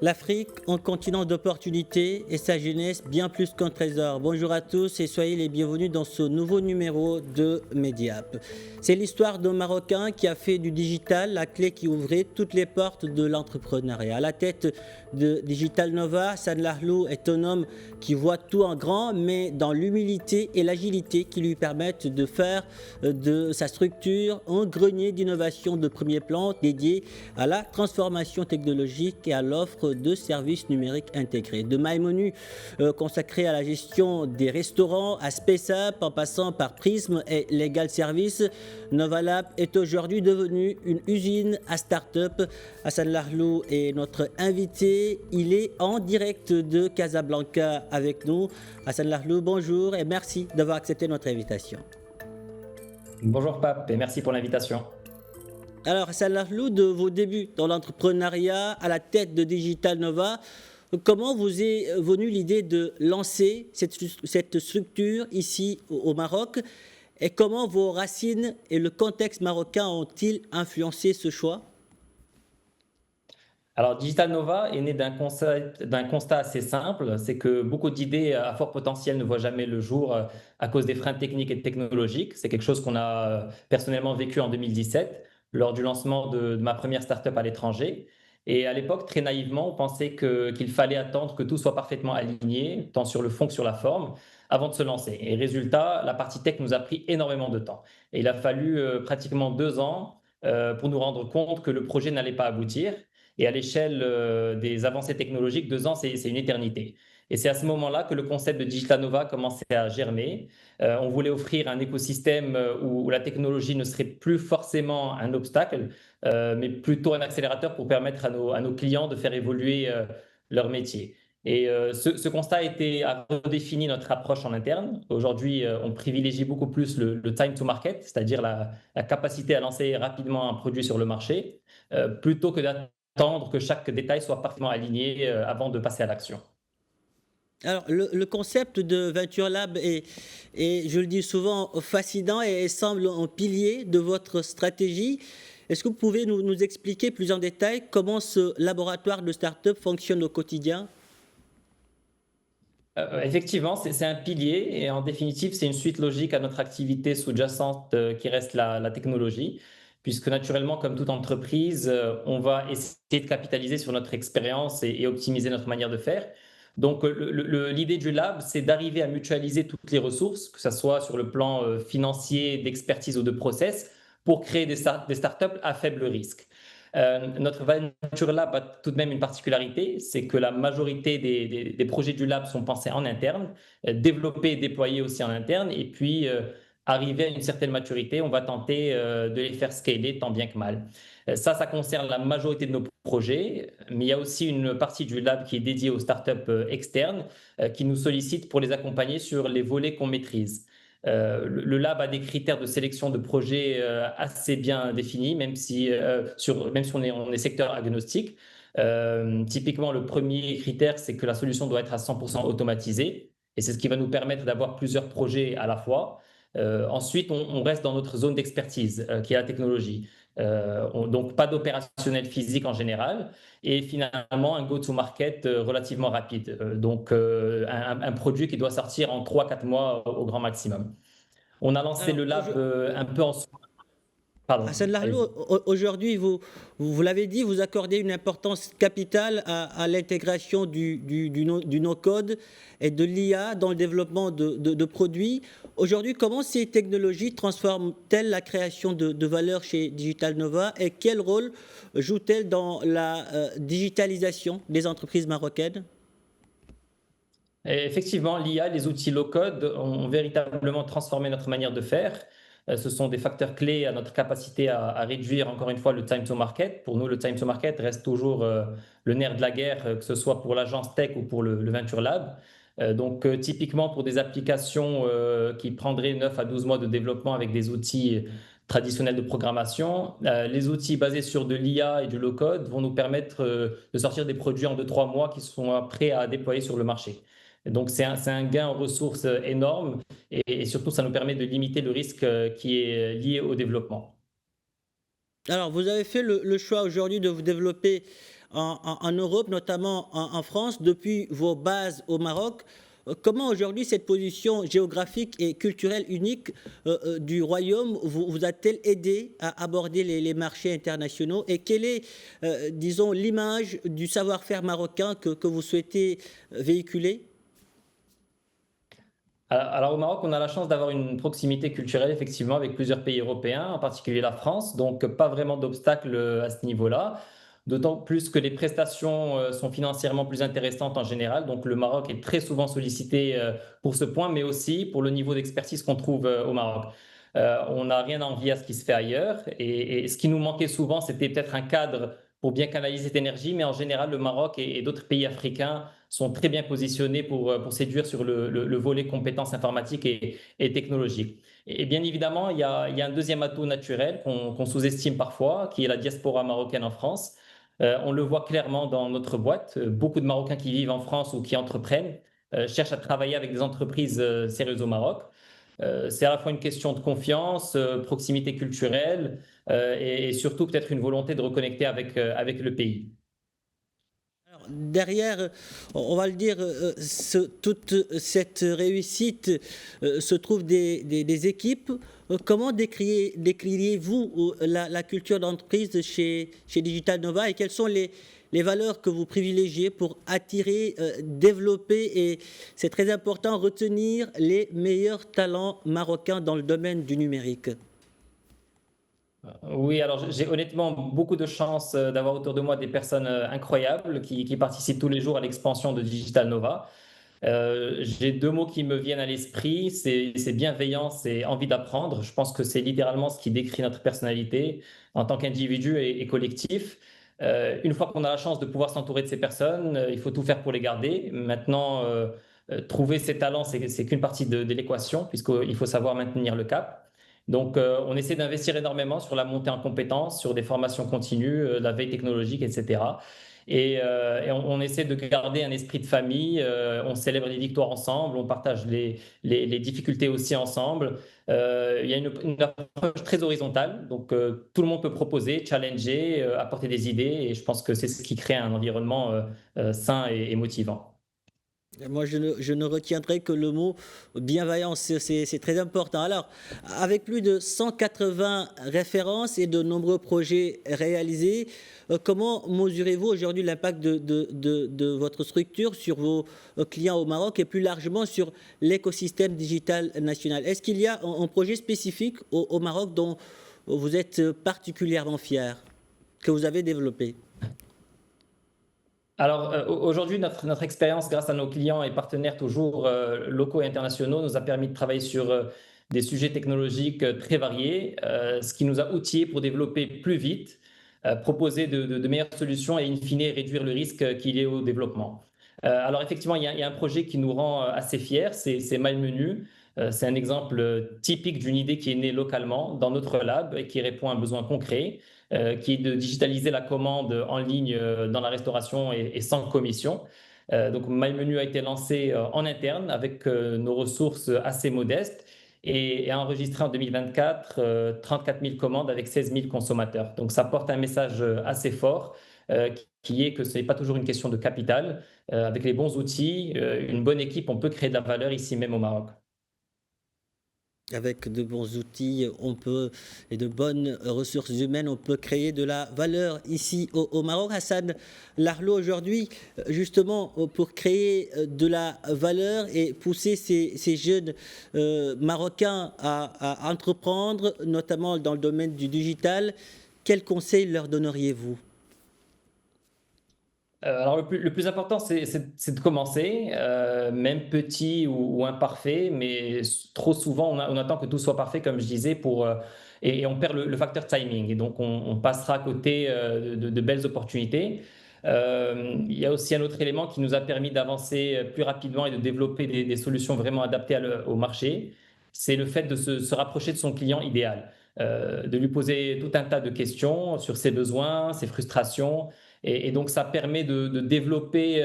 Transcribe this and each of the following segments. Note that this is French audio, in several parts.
L'Afrique, un continent d'opportunités et sa jeunesse bien plus qu'un trésor. Bonjour à tous et soyez les bienvenus dans ce nouveau numéro de Mediap. C'est l'histoire d'un Marocain qui a fait du digital la clé qui ouvrait toutes les portes de l'entrepreneuriat. À la tête de Digital Nova, Hassan Lahlou est un homme qui voit tout en grand, mais dans l'humilité et l'agilité qui lui permettent de faire de sa structure un grenier d'innovation de premier plan dédié à la transformation technologique et à l'offre de services numériques intégrés. De MyMenu consacré à la gestion des restaurants, à SpaceUp en passant par Prism et Legal Service, Novalab est aujourd'hui devenu une usine à start-up. Hassan Lahlou est notre invité. Il est en direct de Casablanca avec nous. Hassan Lahlou, bonjour et merci d'avoir accepté notre invitation. Bonjour Pape et merci pour l'invitation. Alors, Hassan Lahlou, de vos débuts dans l'entrepreneuriat à la tête de Digital Nova, comment vous est venue l'idée de lancer cette structure ici au Maroc et comment vos racines et le contexte marocain ont-ils influencé ce choix? Alors Digital Nova est né d'un constat assez simple, c'est que beaucoup d'idées à fort potentiel ne voient jamais le jour à cause des freins techniques et technologiques. C'est quelque chose qu'on a personnellement vécu en 2017 lors du lancement de ma première startup à l'étranger. Et à l'époque, très naïvement, on pensait qu'il fallait attendre que tout soit parfaitement aligné, tant sur le fond que sur la forme, avant de se lancer. Et résultat, la partie tech nous a pris énormément de temps. Et il a fallu pratiquement 2 ans pour nous rendre compte que le projet n'allait pas aboutir. Et à l'échelle des avancées technologiques, 2 ans, c'est une éternité. Et c'est à ce moment-là que le concept de Digital Nova commençait à germer. On voulait offrir un écosystème où la technologie ne serait plus forcément un obstacle, mais plutôt un accélérateur pour permettre à nos clients de faire évoluer leur métier. Et ce constat a redéfini notre approche en interne. Aujourd'hui, on privilégie beaucoup plus le time to market, c'est-à-dire la capacité à lancer rapidement un produit sur le marché, plutôt que d'attendre que chaque détail soit parfaitement aligné avant de passer à l'action. Alors, le concept de Venture Lab est, je le dis souvent, fascinant et semble un pilier de votre stratégie. Est-ce que vous pouvez nous expliquer plus en détail comment ce laboratoire de start-up fonctionne au quotidien? Effectivement, c'est un pilier et en définitive, c'est une suite logique à notre activité sous-jacente qui reste la technologie, puisque naturellement, comme toute entreprise, on va essayer de capitaliser sur notre expérience et optimiser notre manière de faire. Donc, l'idée du lab, c'est d'arriver à mutualiser toutes les ressources, que ce soit sur le plan financier, d'expertise ou de process, pour créer des startups à faible risque. Notre Venture Lab a tout de même une particularité, c'est que la majorité des projets du lab sont pensés en interne, développés et déployés aussi en interne, et puis arriver à une certaine maturité, on va tenter de les faire scaler tant bien que mal. Ça concerne la majorité de nos projets, mais il y a aussi une partie du lab qui est dédiée aux startups externes qui nous sollicitent pour les accompagner sur les volets qu'on maîtrise. Le lab a des critères de sélection de projets assez bien définis, même si on est secteur agnostique. Typiquement, le premier critère, c'est que la solution doit être à 100% automatisée. Et c'est ce qui va nous permettre d'avoir plusieurs projets à la fois. Ensuite, on reste dans notre zone d'expertise, qui est la technologie. Donc, pas d'opérationnel physique en général. Et finalement, un go-to-market relativement rapide. Donc, un produit qui doit sortir en 3 4 mois au grand maximum. On a lancé Alors, le lab un peu en... Pardon, Hassan Lahlou, allez-y. aujourd'hui, vous l'avez dit, vous accordez une importance capitale à l'intégration du no-code et de l'IA dans le développement de produits. Aujourd'hui, comment ces technologies transforment-elles la création de valeur chez Digital Nova et quel rôle jouent-elles dans la digitalisation des entreprises marocaines? Et effectivement, l'IA, les outils low-code ont véritablement transformé notre manière de faire. Ce sont des facteurs clés à notre capacité à réduire, encore une fois, le time to market. Pour nous, le time to market reste toujours le nerf de la guerre, que ce soit pour l'agence tech ou pour le Venture Lab. Donc, typiquement, pour des applications qui prendraient 9 à 12 mois de développement avec des outils traditionnels de programmation, les outils basés sur de l'IA et du low-code vont nous permettre de sortir des produits en 2 3 mois qui sont prêts à déployer sur le marché. Donc, c'est un gain en ressources énorme et surtout, ça nous permet de limiter le risque qui est lié au développement. Alors, vous avez fait le choix aujourd'hui de vous développer en Europe, notamment en France, depuis vos bases au Maroc. Comment aujourd'hui cette position géographique et culturelle unique du royaume vous a-t-elle aidé à aborder les marchés internationaux et quelle est, disons, l'image du savoir-faire marocain que vous souhaitez véhiculer? Alors au Maroc, on a la chance d'avoir une proximité culturelle effectivement avec plusieurs pays européens, en particulier la France, donc pas vraiment d'obstacle à ce niveau-là. D'autant plus que les prestations sont financièrement plus intéressantes en général. Donc le Maroc est très souvent sollicité pour ce point, mais aussi pour le niveau d'expertise qu'on trouve au Maroc. On n'a rien à envier à ce qui se fait ailleurs. Et ce qui nous manquait souvent, c'était peut-être un cadre pour bien canaliser cette énergie. Mais en général, le Maroc et d'autres pays africains sont très bien positionnés pour séduire sur le volet compétences informatiques et technologiques. Et bien évidemment, il y a un deuxième atout naturel qu'on sous-estime parfois, qui est la diaspora marocaine en France. On le voit clairement dans notre boîte. Beaucoup de Marocains qui vivent en France ou qui entreprennent cherchent à travailler avec des entreprises sérieuses au Maroc. C'est à la fois une question de confiance, proximité culturelle et surtout peut-être une volonté de reconnecter avec le pays. Derrière, on va le dire, toute cette réussite se trouve des équipes. Comment décririez-vous la culture d'entreprise chez Digital Nova et quelles sont les valeurs que vous privilégiez pour attirer, développer et, c'est très important, retenir les meilleurs talents marocains dans le domaine du numérique? Oui, alors j'ai honnêtement beaucoup de chance d'avoir autour de moi des personnes incroyables qui participent tous les jours à l'expansion de Digital Nova. J'ai deux mots qui me viennent à l'esprit, c'est bienveillance et envie d'apprendre. Je pense que c'est littéralement ce qui décrit notre personnalité en tant qu'individu et collectif. Une fois qu'on a la chance de pouvoir s'entourer de ces personnes, il faut tout faire pour les garder. Maintenant, trouver ces talents, c'est qu'une partie de l'équation, puisqu'il faut savoir maintenir le cap. Donc, on essaie d'investir énormément sur la montée en compétences, sur des formations continues, la veille technologique, etc. Et on essaie de garder un esprit de famille, on célèbre les victoires ensemble, on partage les difficultés aussi ensemble. Il y a une approche très horizontale, donc tout le monde peut proposer, challenger, apporter des idées, et je pense que c'est ce qui crée un environnement sain et motivant. Moi, je ne retiendrai que le mot bienveillance, c'est très important. Alors, avec plus de 180 références et de nombreux projets réalisés, comment mesurez-vous aujourd'hui l'impact de votre structure sur vos clients au Maroc et plus largement sur l'écosystème digital national? Est-ce qu'il y a un projet spécifique au Maroc dont vous êtes particulièrement fier, que vous avez développé? Alors aujourd'hui, notre expérience grâce à nos clients et partenaires toujours locaux et internationaux nous a permis de travailler sur des sujets technologiques très variés, ce qui nous a outillés pour développer plus vite, proposer de meilleures solutions et in fine réduire le risque qu'il y ait au développement. Alors effectivement, il y a un projet qui nous rend assez fiers, c'est MyMenu. C'est un exemple typique d'une idée qui est née localement dans notre lab et qui répond à un besoin concret qui est de digitaliser la commande en ligne dans la restauration et sans commission. Donc MyMenu a été lancé en interne avec nos ressources assez modestes et a enregistré en 2024 34 000 commandes avec 16 000 consommateurs. Donc ça porte un message assez fort qui est que ce n'est pas toujours une question de capital. Avec les bons outils, une bonne équipe, on peut créer de la valeur ici même au Maroc. Avec de bons outils, on peut, et de bonnes ressources humaines, on peut créer de la valeur ici au Maroc. Hassan Larlo, aujourd'hui, justement, pour créer de la valeur et pousser ces jeunes Marocains à entreprendre, notamment dans le domaine du digital, quels conseils leur donneriez-vous? Alors le plus important, c'est de commencer, même petit ou imparfait, mais trop souvent, on attend que tout soit parfait, comme je disais, et on perd le facteur timing. Et donc, on passera à côté de belles opportunités. Il y a aussi un autre élément qui nous a permis d'avancer plus rapidement et de développer des solutions vraiment adaptées au marché. C'est le fait de se rapprocher de son client idéal, de lui poser tout un tas de questions sur ses besoins, ses frustrations et donc, ça permet de développer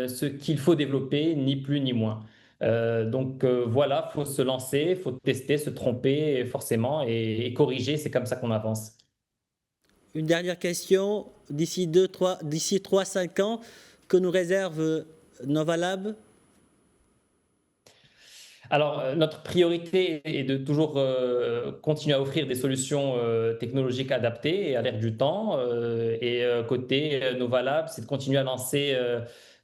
ce qu'il faut développer, ni plus ni moins. Donc, voilà, il faut se lancer, il faut tester, se tromper forcément et corriger. C'est comme ça qu'on avance. une dernière question. D'ici 3-5 ans, que nous réserve Novalab? Alors, notre priorité est de toujours continuer à offrir des solutions technologiques adaptées et à l'ère du temps. Côté Novalab, c'est de continuer à lancer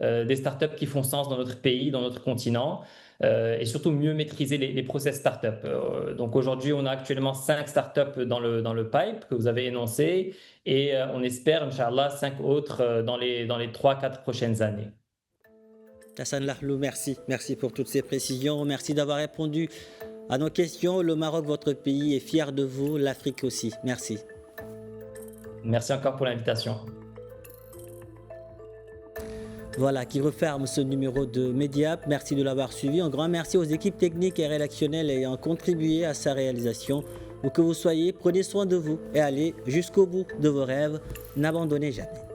des startups qui font sens dans notre pays, dans notre continent, et surtout mieux maîtriser les process startups. Donc aujourd'hui, on a actuellement 5 startups dans le pipe que vous avez énoncé, et on espère, Inch'Allah, 5 autres dans les 3-4 prochaines années. Hassan Lahlou, merci. Merci pour toutes ces précisions. Merci d'avoir répondu à nos questions. Le Maroc, votre pays, est fier de vous. L'Afrique aussi. Merci. Merci encore pour l'invitation. Voilà qui referme ce numéro de Mediap. Merci de l'avoir suivi. Un grand merci aux équipes techniques et rédactionnelles ayant contribué à sa réalisation. Où que vous soyez, prenez soin de vous et allez jusqu'au bout de vos rêves. N'abandonnez jamais.